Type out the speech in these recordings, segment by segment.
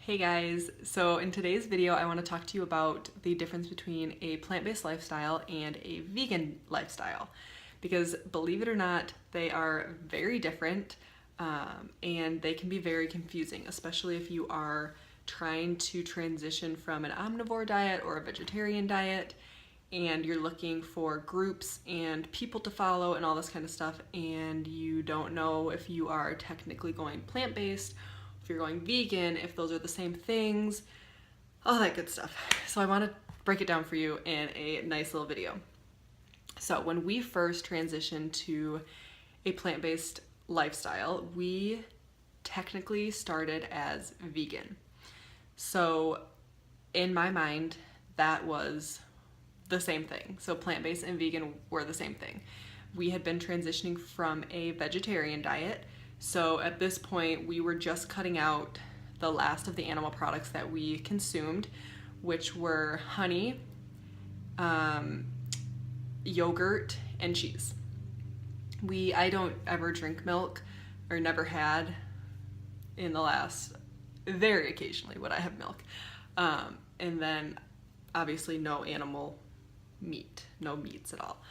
Hey guys, so in today's video I want to talk to you about the difference between a plant-based lifestyle and a vegan lifestyle, because believe it or not, they are very different, and they can be very confusing, especially if you are trying to transition from an omnivore diet or a vegetarian diet and you're looking for groups and people to follow and all this kind of stuff, and you don't know if you are technically going plant-based, if you're going vegan, if those are the same things, all that good stuff. So I want to break it down for you in a nice little video. So when we first transitioned to a plant-based lifestyle, we technically started as vegan. So in my mind, that was the same thing. So plant-based and vegan were the same thing. We had been transitioning from a vegetarian diet. So at this point, we were just cutting out the last of the animal products that we consumed, which were honey, yogurt, and cheese. I don't ever drink milk, or never had in the last, very occasionally would I have milk. And then obviously no animal meat, no meats at all.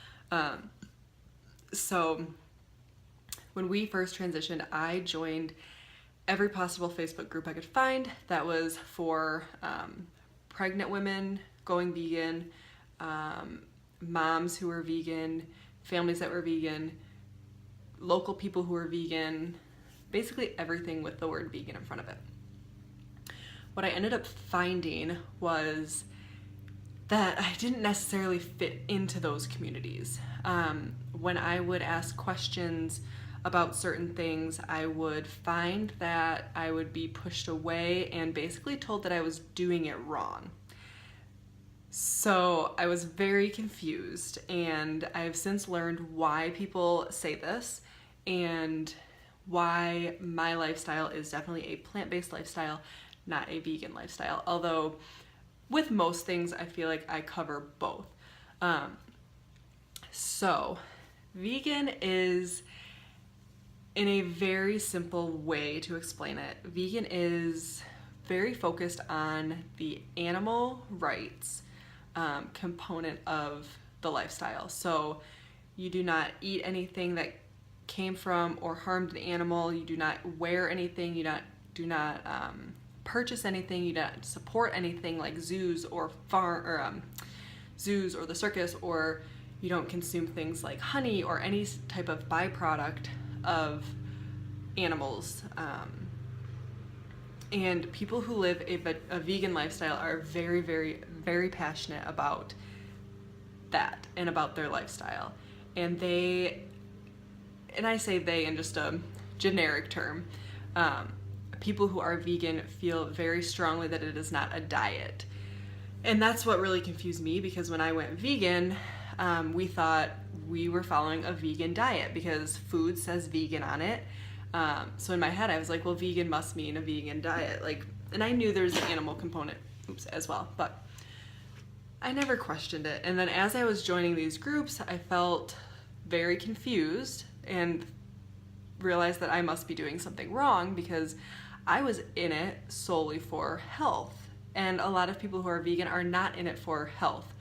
So when we first transitioned, I joined every possible Facebook group I could find that was for pregnant women going vegan, moms who were vegan, families that were vegan, local people who were vegan, basically everything with the word vegan in front of it. What I ended up finding was that I didn't necessarily fit into those communities. When I would ask questions about certain things, I would find that I would be pushed away and basically told that I was doing it wrong. So I was very confused, and I've since learned why people say this and why my lifestyle is definitely a plant-based lifestyle, not a vegan lifestyle. Although with most things, I feel like I cover both. So vegan is, in a very simple way to explain it, vegan is very focused on the animal rights component of the lifestyle. So you do not eat anything that came from or harmed an animal. You do not wear anything. You do not purchase anything. You do not support anything like zoos or zoos or the circus, or you don't consume things like honey or any type of byproduct of animals. And people who live a vegan lifestyle are very, very, very passionate about that and about their lifestyle. And I say they in just a generic term, people who are vegan feel very strongly that it is not a diet. And that's what really confused me, because when I went vegan, we thought we were following a vegan diet because food says vegan on it. So in my head, I was like, well, vegan must mean a vegan diet. And I knew there's an animal component, as well, but I never questioned it. And then as I was joining these groups, I felt very confused and realized that I must be doing something wrong, because I was in it solely for health. And a lot of people who are vegan are not in it for health.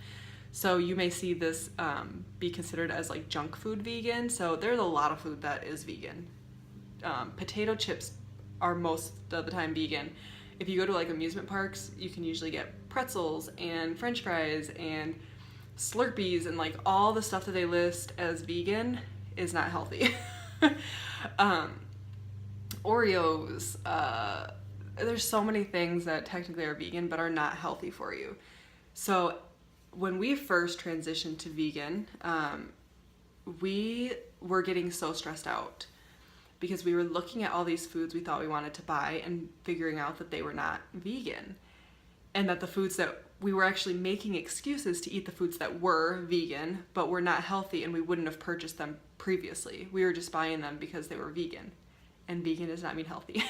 So you may see this be considered as like junk food vegan. So there's a lot of food that is vegan. Potato chips are most of the time vegan. If you go to like amusement parks, you can usually get pretzels and french fries and Slurpees, and like all the stuff that they list as vegan is not healthy. Oreos, there's so many things that technically are vegan but are not healthy for you. So when we first transitioned to vegan, we were getting so stressed out because we were looking at all these foods we thought we wanted to buy and figuring out that they were not vegan, and that the foods that we were actually making excuses to eat the foods that were vegan but were not healthy, and we wouldn't have purchased them previously. We were just buying them because they were vegan, and vegan does not mean healthy.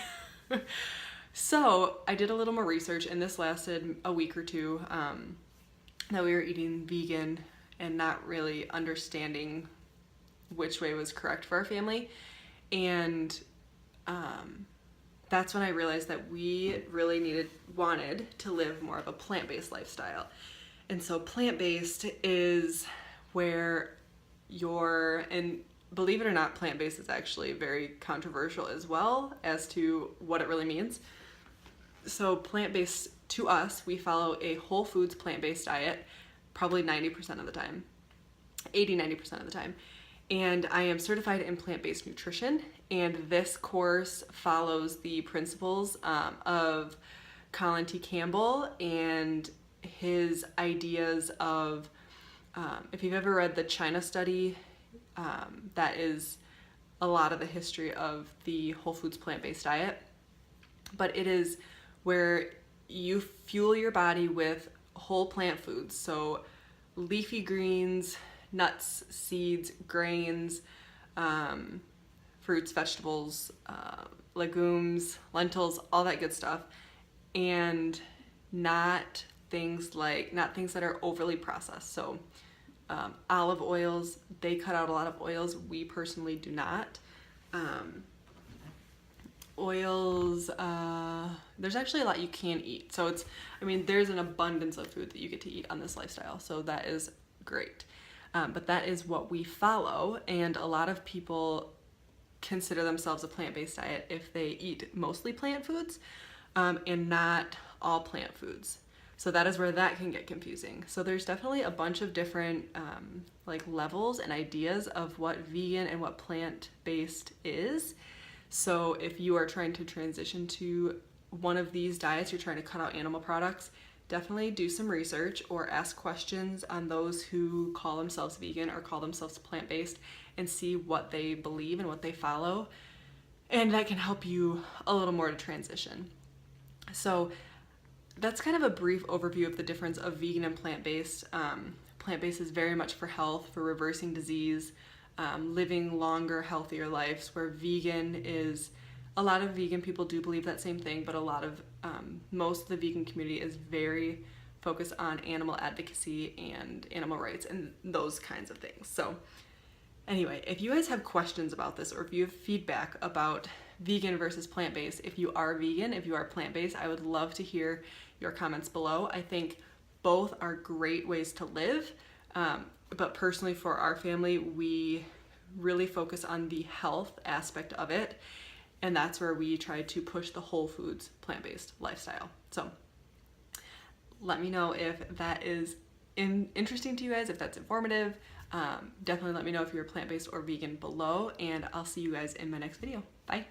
So I did a little more research, and this lasted a week or two, that we were eating vegan and not really understanding which way was correct for our family. And that's when I realized that we really wanted to live more of a plant-based lifestyle. And so plant-based is where and believe it or not, plant-based is actually very controversial as well as to what it really means. So plant-based, to us, we follow a whole foods plant-based diet probably 90% of the time, 90% of the time. And I am certified in plant-based nutrition, and this course follows the principles of Colin T. Campbell and his ideas of, if you've ever read the China study, that is a lot of the history of the whole foods plant-based diet. But it is where you fuel your body with whole plant foods, so leafy greens, nuts, seeds, grains, fruits, vegetables, legumes, lentils, all that good stuff, and not things that are overly processed. So olive oils, they cut out a lot of oils. We personally do not. Oils, there's actually a lot you can eat. So there's an abundance of food that you get to eat on this lifestyle. So that is great. But that is what we follow. And a lot of people consider themselves a plant-based diet if they eat mostly plant foods and not all plant foods. So that is where that can get confusing. So there's definitely a bunch of different levels and ideas of what vegan and what plant-based is. So if you are trying to transition to one of these diets, you're trying to cut out animal products, definitely do some research or ask questions on those who call themselves vegan or call themselves plant-based and see what they believe and what they follow. And that can help you a little more to transition. So that's kind of a brief overview of the difference of vegan and plant-based. Plant-based is very much for health, for reversing disease, living longer, healthier lives, where vegan is, a lot of vegan people do believe that same thing, but most of the vegan community is very focused on animal advocacy and animal rights and those kinds of things. So anyway, if you guys have questions about this, or if you have feedback about vegan versus plant-based, if you are vegan, if you are plant-based, I would love to hear your comments below. I think both are great ways to live. But personally, for our family, we really focus on the health aspect of it. And that's where we try to push the whole foods plant-based lifestyle. So let me know if that is interesting to you guys, if that's informative. Definitely let me know if you're plant-based or vegan below, and I'll see you guys in my next video. Bye.